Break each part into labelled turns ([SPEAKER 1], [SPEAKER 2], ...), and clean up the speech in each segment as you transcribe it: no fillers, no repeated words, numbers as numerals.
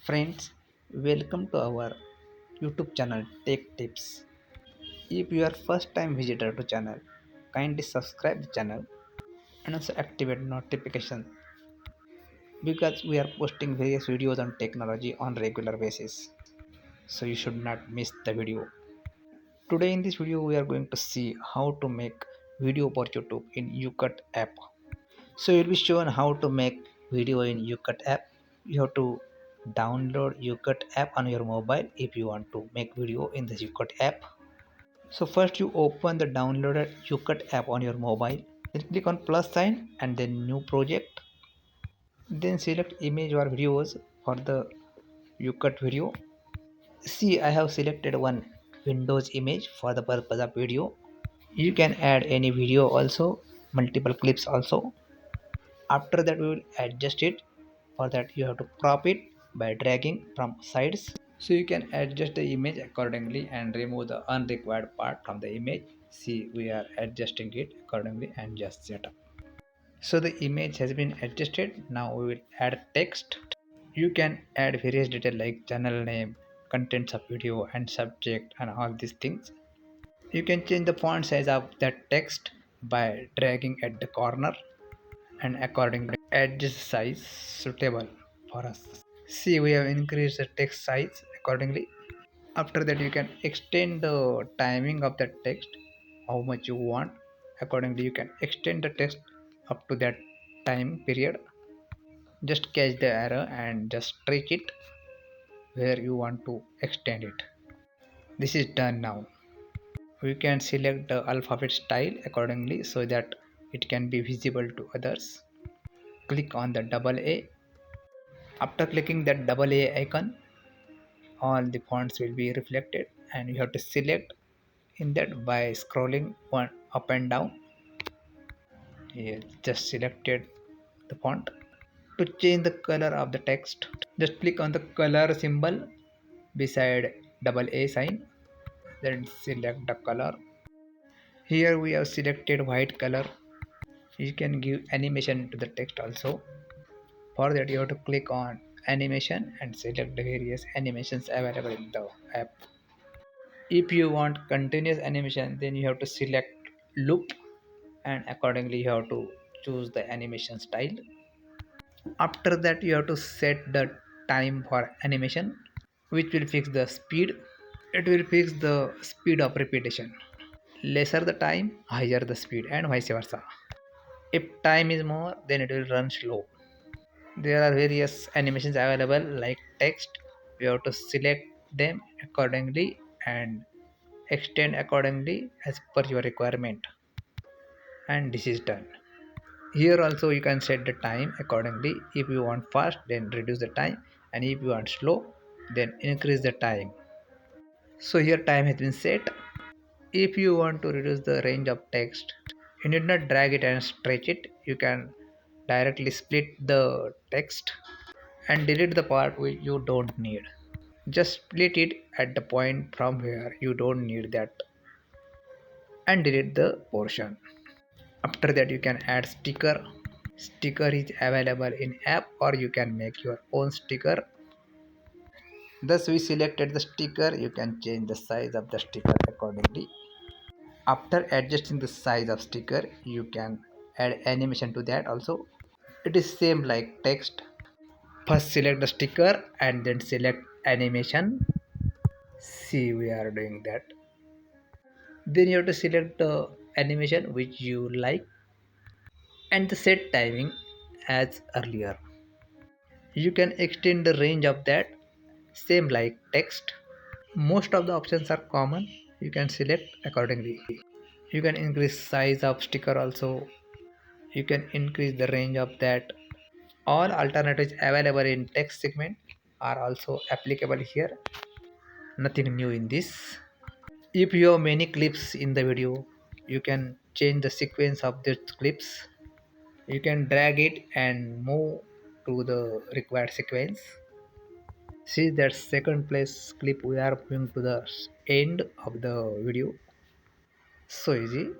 [SPEAKER 1] Friends, welcome to our YouTube channel Tech Tips. If you are first time visitor to channel, kindly subscribe the channel and also activate notification because we are posting various videos on technology on regular basis. So you should not miss the video. Today in this video we are going to see how to make video for YouTube in UCut app. So you'll be shown how to make video in UCut app. You have to download UCut app on your mobile if you want to make video in the UCut app. So first you open the downloaded UCut app on your mobile. Then click on plus sign and then new project. Then select image or videos for the UCut video. See, I have selected one Windows image for the purpose of video. You can add any video also, multiple clips also. After that we will adjust it. For that you have to crop it by dragging from sides. So you can adjust the image accordingly and remove the unrequired part from the image. See, we are adjusting it accordingly and just set up. So the image has been adjusted. Now we will add text. You can add various detail like channel name, contents of video and subject and all these things. You can change the font size of that text by dragging at the corner and accordingly adjust size suitable for us. See, we have increased the text size accordingly. After that you can extend the timing of the text how much you want. Accordingly you can extend the text up to that time period. Just catch the error and just stretch it where you want to extend it. This is done now. We can select the alphabet style accordingly so that it can be visible to others. Click on the double A. After clicking that double A icon, all the fonts will be reflected and you have to select in that by scrolling one up and down. Here, just selected the font. To change the color of the text, just click on the color symbol beside double A sign, then select the color. Here we have selected white color. You can give animation to the text also. For that you have to click on animation and select the various animations available in the app. If you want continuous animation, then you have to select loop and accordingly you have to choose the animation style. After that you have to set the time for animation, which will fix the speed. It will fix the speed of repetition. Lesser the time, higher the speed, and vice versa. If time is more, then it will run slow. There are various animations available like text. You have to select them accordingly and extend accordingly as per your requirement, and this is done. Here also you can set the time accordingly. If you want fast, then reduce the time, and if you want slow, then increase the time. So here time has been set. If you want to reduce the range of text, you need not drag it and stretch it. You can directly split the text and delete the part which you don't need. Just split it at the point from where you don't need that and delete the portion. After that you can add sticker. Sticker is available in app or you can make your own sticker. Thus we selected the sticker. You can change the size of the sticker accordingly. After adjusting the size of sticker, you can add animation to that also. It is same like text. First select the sticker and then select animation. See, we are doing that. Then you have to select the animation which you like and the set timing as earlier. You can extend the range of that, same like text. Most of the options are common. You can select accordingly. You can increase size of sticker also. You can increase the range of that. All alternatives available in text segment are also applicable here. Nothing new in this. If you have many clips in the video, you can change the sequence of these clips. You can drag it and move to the required sequence. See that second place clip, we are moving to the end of the video. So easy.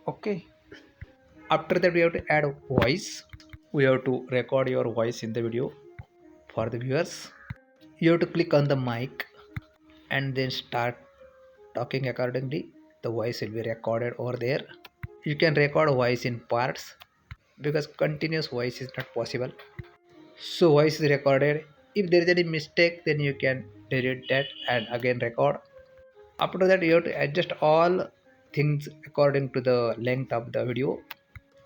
[SPEAKER 1] Okay. After that we have to add voice. We have to record your voice in the video. for the viewers. You have to click on the mic and then start talking accordingly. The voice will be recorded over there. You can record voice in parts because continuous voice is not possible. So voice is recorded. If there is any mistake, then you can delete that and again record. After that, you have to adjust all things according to the length of the video.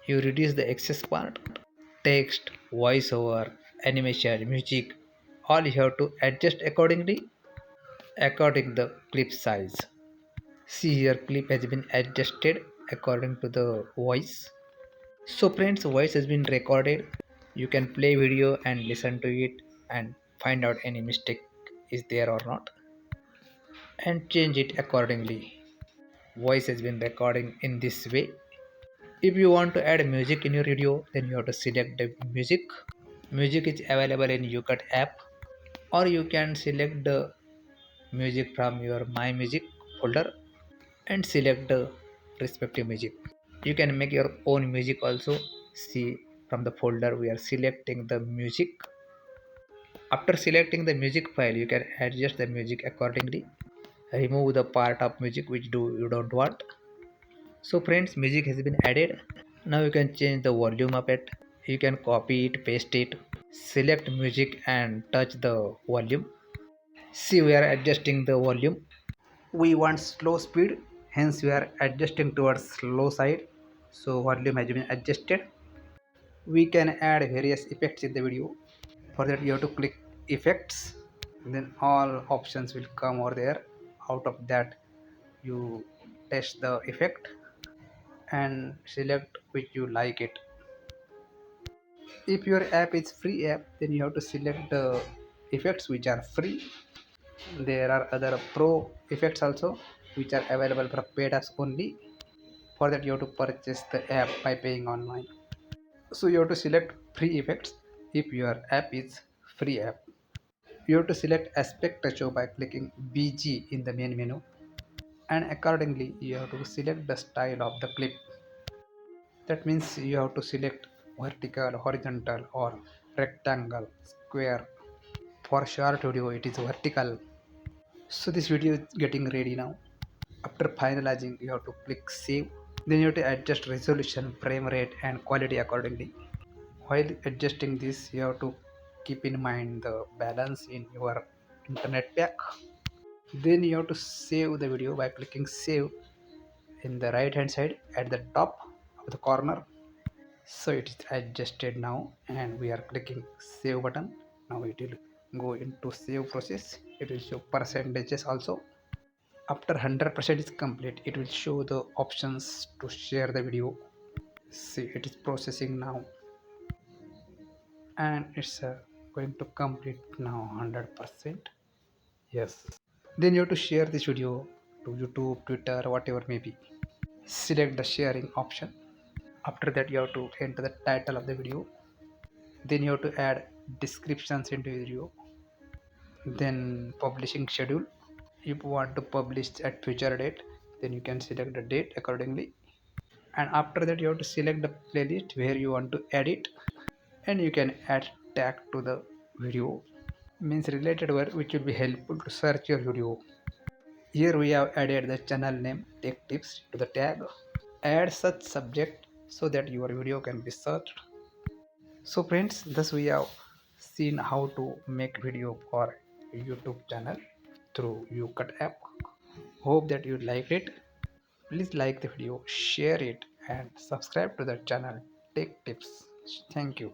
[SPEAKER 1] You reduce the excess part, text, voiceover, animation, music, all you have to adjust accordingly according to the clip size. See here, clip has been adjusted according to the voice. So friends, voice has been recorded. You can play video and listen to it and find out any mistake is there or not and change it accordingly. Voice has been recording in this way. If you want to add music in your video, then you have to select the music. Music is available in UCut app, or you can select the music from your My Music folder and select the respective music. You can make your own music also. See, from the folder we are selecting the music. After selecting the music file, you can adjust the music accordingly. Remove the part of music which you don't want. So friends, music has been added. Now you can change the volume of it. You can copy it, paste it, select music and touch the volume. See, we are adjusting the volume. We want slow speed, hence we are adjusting towards slow side. So volume has been adjusted. We can add various effects in the video. For that you have to click effects, then all options will come over there. Out of that you test the effect and select which you like it. If your app is free app, then you have to select the effects which are free. There are other pro effects also which are available for paid apps only. For that you have to purchase the app by paying online. So you have to select free effects if your app is free app. You have to select aspect ratio by clicking BG in the main menu, and accordingly you have to select the style of the clip. That means you have to select vertical, horizontal or rectangle, square. For short video it is vertical. So this video is getting ready now. After finalizing you have to click save. Then you have to adjust resolution, frame rate and quality accordingly. While adjusting this you have to keep in mind the balance in your internet pack. Then you have to save the video by clicking save in the right hand side at the top of the corner. So it is adjusted now and we are clicking save button. Now it will go into save process. It will show percentages also. After 100% is complete, it will show the options to share the video. See, it is processing now and it's going to complete now 100%. Yes. Then you have to share this video to YouTube, Twitter, whatever may be. Select the sharing option. After that you have to enter the title of the video. Then you have to add descriptions into the video. Then publishing schedule. If you want to publish at future date, then you can select the date accordingly. And after that you have to select the playlist where you want to edit, and you can add tag to the video, means related word which will be helpful to search your video. Here we have added the channel name Tech Tips to the tag. Add such subject so that your video can be searched. So friends, thus we have seen how to make video for YouTube channel through UCut app. Hope that you liked it. Please like the video, share it and subscribe to the channel Tech Tips. Thank you.